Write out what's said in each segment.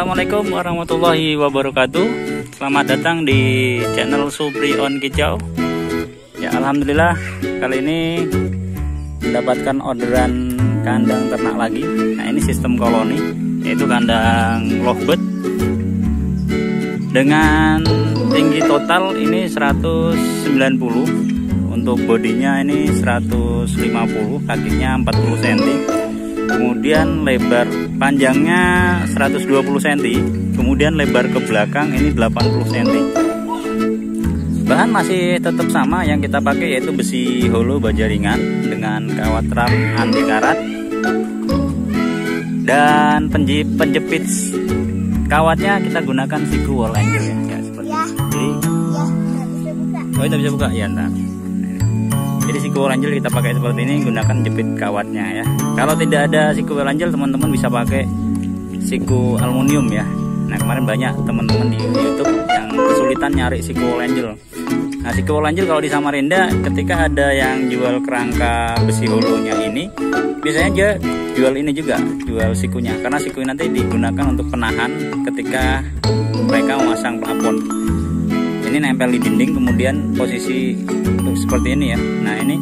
Assalamualaikum warahmatullahi wabarakatuh. Selamat datang di channel Supri on Kicau. Ya, alhamdulillah kali ini mendapatkan orderan kandang ternak lagi. Nah, ini sistem koloni, yaitu kandang lovebird dengan tinggi total ini 190. Untuk bodinya ini 150, kakinya 40 cm. Kemudian lebar panjangnya 120 cm, kemudian lebar ke belakang ini 80 cm. Bahan masih tetap sama yang kita pakai, yaitu besi holo baja ringan dengan kawat ram anti karat, dan penjepit kawatnya kita gunakan siku wall angel ya, seperti ini. Jadi kita bisa buka ya, ntar. Jadi siku wall angel kita pakai seperti ini, gunakan jepit kawatnya ya. Kalau tidak ada siku wall angel, teman-teman bisa pakai siku aluminium ya. Nah, kemarin banyak teman-teman di YouTube yang kesulitan nyari siku wall angel. Nah, siku wall angel kalau di Samarinda ketika ada yang jual kerangka besi holonya ini, biasanya dia jual ini juga, jual sikunya, karena siku nanti digunakan untuk penahan ketika mereka memasang plafon. Ini nempel di dinding, kemudian posisi seperti ini ya. Nah, ini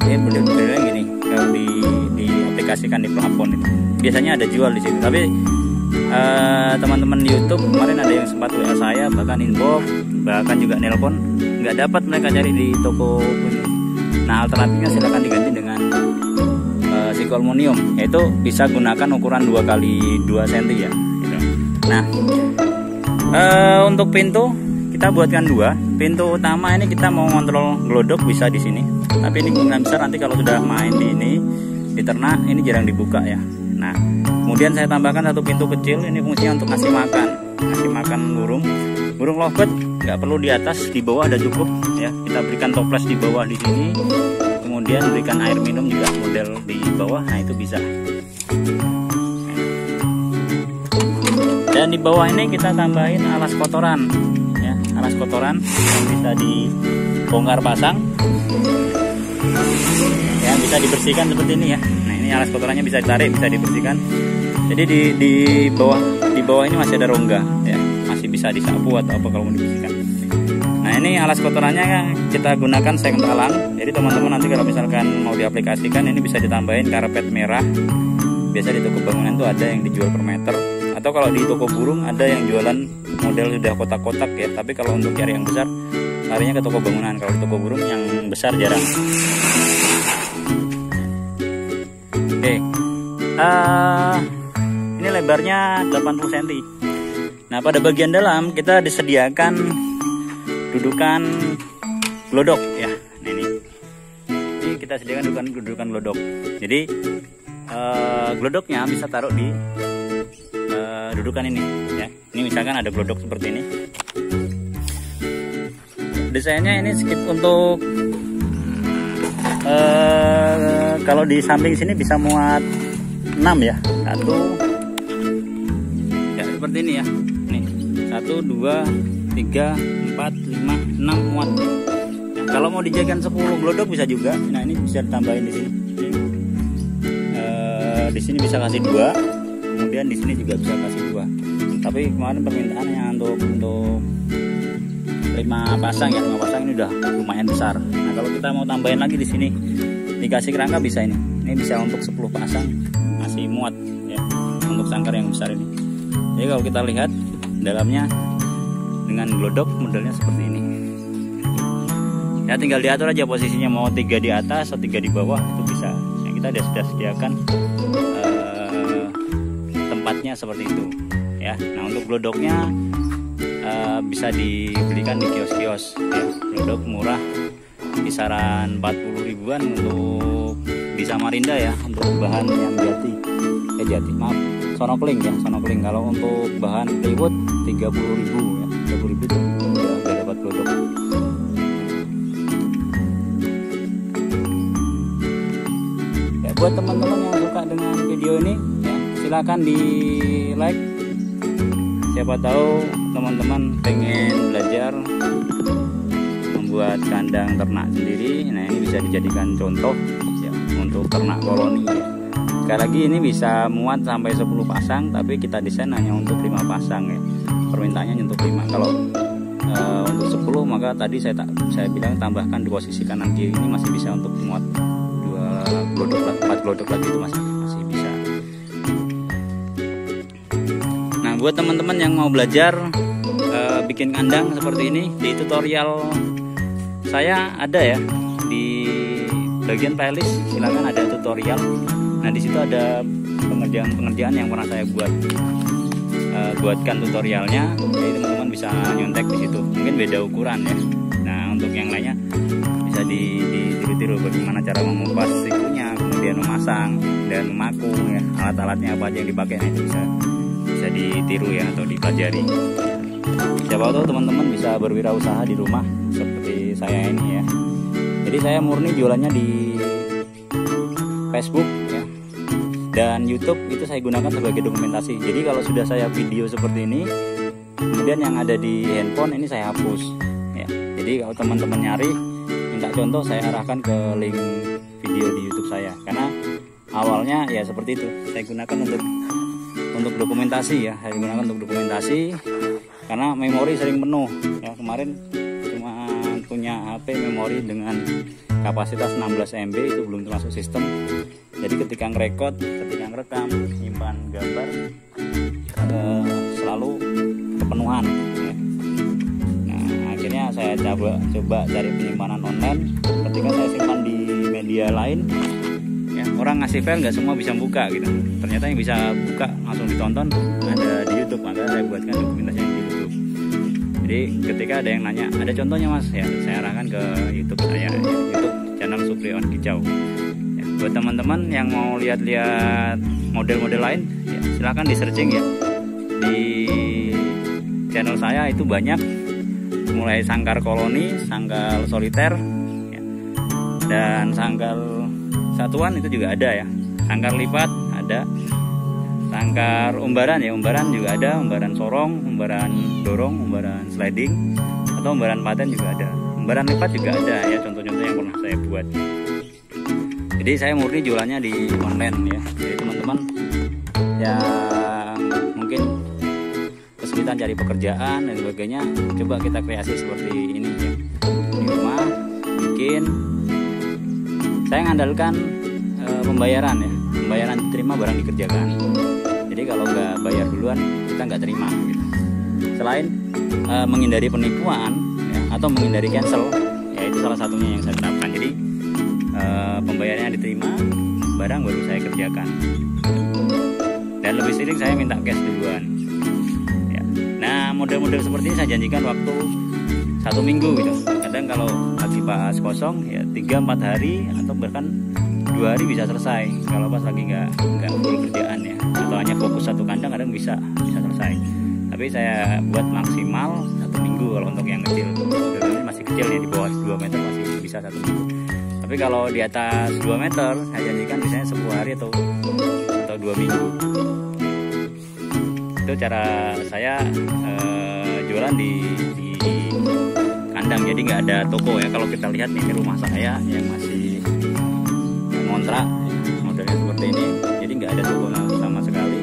benar-benar gini kalau diaplikasikan di plafon itu. Biasanya ada jual di situ, tapi teman-teman di YouTube kemarin ada yang sempat WA saya, bahkan inbox, bahkan juga nelpon, nggak dapat mereka cari di toko ini. Nah, alternatifnya silahkan diganti dengan siku aluminium, yaitu bisa gunakan ukuran 2x2 cm ya gitu. Nah, untuk pintu kita buatkan dua. Pintu utama ini kita mau ngontrol glodok bisa di sini, tapi ini kemungkinan besar nanti kalau sudah main di ini di ternak ini jarang dibuka ya. Nah, kemudian saya tambahkan satu pintu kecil, ini fungsinya untuk ngasih makan burung lovebird. Nggak perlu di atas, di bawah ada cukup ya. Kita berikan toples di bawah di sini, kemudian berikan air minum juga model di bawah. Nah, itu bisa. Dan di bawah ini kita tambahin alas kotoran ya, alas kotoran yang bisa dibongkar pasang, yang bisa dibersihkan seperti ini ya. Nah, ini alas kotorannya bisa ditarik, bisa dibersihkan. Jadi di bawah ini masih ada rongga ya, masih bisa disapu atau apa kalau mau dibersihkan. Nah, ini alas kotorannya kita gunakan sengtalan. Jadi teman-teman nanti kalau misalkan mau diaplikasikan, ini bisa ditambahin karpet merah. Biasa di toko bangunan tuh ada yang dijual per meter, atau kalau di toko burung ada yang jualan model sudah kotak-kotak ya. Tapi kalau untuk cari yang besar, larinya ke toko bangunan. Kalau di toko burung yang besar jarang. Oke, ini lebarnya 80 cm. Nah, pada bagian dalam kita disediakan dudukan glodok ya. Nah, ini kita sediakan dudukan glodok. Jadi glodoknya bisa taruh di dudukan ini ya. Ini misalkan ada glodok seperti ini. Desainnya ini skip untuk kalau di samping sini bisa muat 6 ya. 1 ya, seperti ini ya. Nih, 1 2 3 4 5 6 muat. Nah, kalau mau dijadikan 10 glodok bisa juga. Nah, ini bisa ditambahin di sini. Di sini bisa kasih 2. Kemudian di sini juga bisa kasih 2. Tapi kemarin permintaannya untuk 5 pasang ya, 5 pasang ini udah lumayan besar. Nah, kalau kita mau tambahin lagi di sini dikasih kerangka bisa ini. Ini bisa untuk 10 pasang masih muat ya, untuk sangkar yang besar ini. Jadi kalau kita lihat dalamnya dengan glodok modelnya seperti ini. Ya, tinggal diatur aja posisinya, mau 3 di atas atau 3 di bawah itu bisa. Yang kita sudah sediakan tempatnya seperti itu ya. Nah, untuk glodoknya bisa dibelikan di kios-kios ya. Glodok murah, kisaran 40 ribuan untuk di Samarinda ya, untuk bahan yang sonopling ya, sonopling. Kalau untuk bahan plywood 30.000 ya, 30.000 itu udah dapat glodok. Ya, buat teman-teman yang suka dengan video ini ya, silakan di like. Siapa tahu teman-teman pengen belajar membuat kandang ternak sendiri. Nah, ini bisa dijadikan contoh ya, untuk ternak koloni ya. Sekali lagi ini bisa muat sampai 10 pasang, tapi kita desain hanya untuk 5 pasang ya. Permintaannya untuk 5. Kalau untuk 10 maka tadi saya bilang tambahkan di posisi kanan kiri ini masih bisa untuk muat 2 glodok, 4 glodok lagi itu masih bisa. Nah, buat teman-teman yang mau belajar bikin kandang seperti ini, di tutorial saya ada ya, di bagian playlist silahkan ada tutorial. Nah, di situ ada pengerjaan yang pernah saya buatkan tutorialnya, jadi teman-teman bisa nyontek di situ. Mungkin beda ukuran ya. Nah, untuk yang lainnya bisa ditiru-tiru bagaimana cara mengupas sikunya, kemudian memasang dan memaku ya, alat-alatnya apa aja yang dipakai. Nah, itu bisa ditiru ya atau dipelajari. Siapa tahu teman-teman bisa berwirausaha di rumah seperti saya ini ya. Jadi saya murni jualannya di Facebook ya, dan YouTube itu saya gunakan sebagai dokumentasi. Jadi kalau sudah saya video seperti ini, kemudian yang ada di handphone ini saya hapus ya. Jadi kalau teman-teman nyari minta contoh, saya arahkan ke link video di YouTube saya, karena awalnya ya seperti itu saya gunakan untuk dokumentasi ya. Saya gunakan untuk dokumentasi karena memori sering penuh ya. Kemarin cuma punya HP memori dengan kapasitas 16 MB, itu belum termasuk sistem. Jadi ketika ngerekam, nyimpan gambar selalu kepenuhan ya. Nah, akhirnya saya coba cari penyimpanan online. Ketika saya simpan di media lain ya, orang ngasih file nggak semua bisa buka gitu. Ternyata yang bisa buka langsung ditonton ada di YouTube, maka saya buatkan dokumentasi di YouTube. Jadi ketika ada yang nanya, ada contohnya mas ya, saya arahkan ke YouTube saya, YouTube channel Suprion Kicau ya. Buat teman-teman yang mau lihat-lihat model-model lain ya, silahkan di searching ya di channel saya. Itu banyak, mulai sangkar koloni, sangkal soliter ya, dan sangkal satuan itu juga ada ya. Sangkar lipat ada, sangkar umbaran ya, umbaran juga ada, umbaran sorong, umbaran dorong, umbaran sliding, atau umbaran paten juga ada. Umbaran lipat juga ada ya, contoh-contoh yang pernah saya buat. Jadi saya murni jualannya di online ya. Jadi teman-teman yang mungkin kesulitan cari pekerjaan dan sebagainya, coba kita kreasi seperti ini ya. Di rumah bikin. Saya mengandalkan pembayaran ya, pembayaran diterima barang dikerjakan. Jadi kalau nggak bayar duluan kita nggak terima gitu. Selain menghindari penipuan ya, atau menghindari cancel ya, itu salah satunya yang saya terapkan. Jadi pembayarannya diterima, barang baru saya kerjakan, dan lebih sering saya minta cash duluan ya. Nah, model-model seperti ini saya janjikan waktu 1 minggu gitu. Kadang kalau lagi pas kosong ya 3-4 hari atau bahkan 2 hari bisa selesai. Kalau pas lagi nggak full kerjaan ya, atau hanya fokus satu kandang, kadang bisa selesai. Tapi saya buat maksimal 1 minggu kalau untuk yang kecil. Ini masih kecil ya, di bawah 2 meter masih bisa 1 minggu. Tapi kalau di atas 2 meter saya janjikan biasanya 10 hari atau 2 minggu. Itu cara saya jualan di kandang. Jadi nggak ada toko ya. Kalau kita lihat nih di rumah saya yang masih ngontrak modelnya seperti ini, jadi nggak ada toko sama sekali.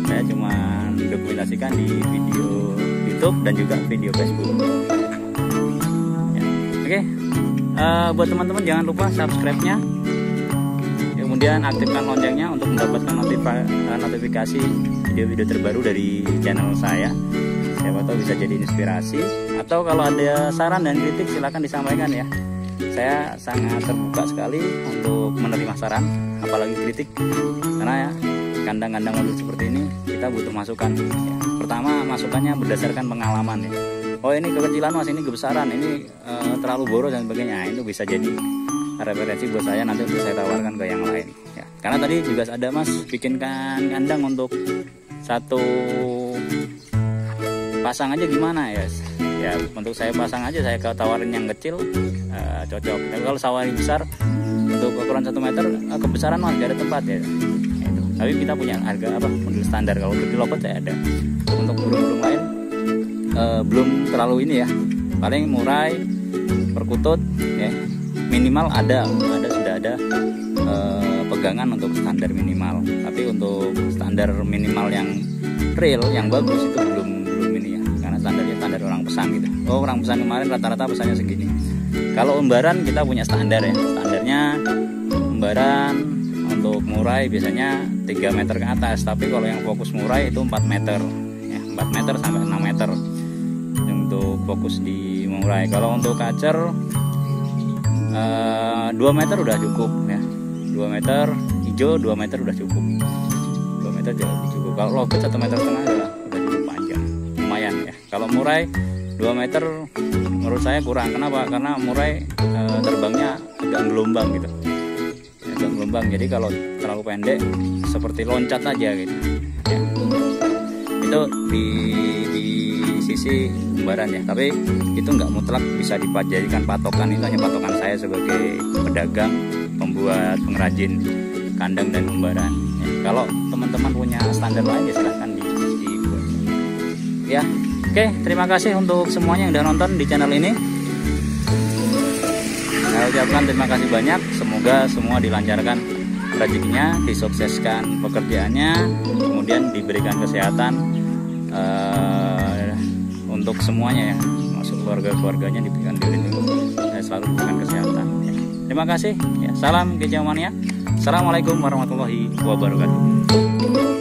Saya cuma dokumentasikan di video YouTube dan juga video Facebook ya. Oke. Buat teman-teman jangan lupa subscribe-nya, kemudian aktifkan loncengnya untuk mendapatkan notifikasi video-video terbaru dari channel saya. Siapa tahu bisa jadi inspirasi, atau kalau ada saran dan kritik silahkan disampaikan ya. Saya sangat terbuka sekali untuk menerima saran, apalagi kritik, karena ya kandang-kandang model seperti ini kita butuh masukan ya. Pertama, masukannya berdasarkan pengalaman ya. Oh, ini kekecilan mas, ini kebesaran, ini terlalu boros dan sebagainya. Itu bisa jadi referensi buat saya nanti untuk saya tawarkan ke yang lain ya. Karena tadi juga ada mas bikinkan kandang untuk 1 pasang aja gimana ya. Ya untuk saya pasang aja, saya tawarin yang kecil cocok. Tapi kalau sawarin besar untuk ukuran 1 meter kebesaran mas gak ada tempat ya. Itu. Tapi kita punya harga model standar. Kalau untuk di Lokot saya ada. Untuk burung-burung lain belum terlalu ini ya, paling murai, perkutut ya, minimal sudah ada pegangan untuk standar minimal, tapi untuk standar minimal yang real yang bagus itu belum ini ya, karena standarnya standar orang pesan gitu. Orang pesan kemarin rata-rata pesannya segini. Kalau umbaran kita punya standar ya, standarnya umbaran untuk murai biasanya 3 meter ke atas, tapi kalau yang fokus murai itu 4 meter ya, 4 meter sampai 6 meter untuk fokus di murai. Kalau untuk kacer 2 meter udah cukup ya, 2 meter hijau 2 meter udah cukup, 2 meter jauh cukup. Kalau lobet 1,5 meter udah cukup panjang, lumayan ya. Kalau murai 2 meter menurut saya kurang. Kenapa? Karena murai terbangnya agak gelombang gitu, agak gelombang, jadi kalau terlalu pendek seperti loncat aja gitu ya. Itu di sisi umbaran ya, tapi itu nggak mutlak bisa dijadikan patokan. Itu hanya patokan saya sebagai pedagang, pembuat, pengrajin kandang dan umbaran ya. Kalau teman-teman punya standar lain ya silahkan dibuat ya. Oke, terima kasih untuk semuanya yang udah nonton di channel ini. Saya ucapkan terima kasih banyak. Semoga semua dilancarkan rezekinya, disukseskan pekerjaannya, kemudian diberikan kesehatan untuk semuanya ya, masuk keluarganya diberikan dilindungi, saya selalu diberikan kesehatan ya. Terima kasih ya. Salam Kicau Mania. Assalamualaikum warahmatullahi wabarakatuh.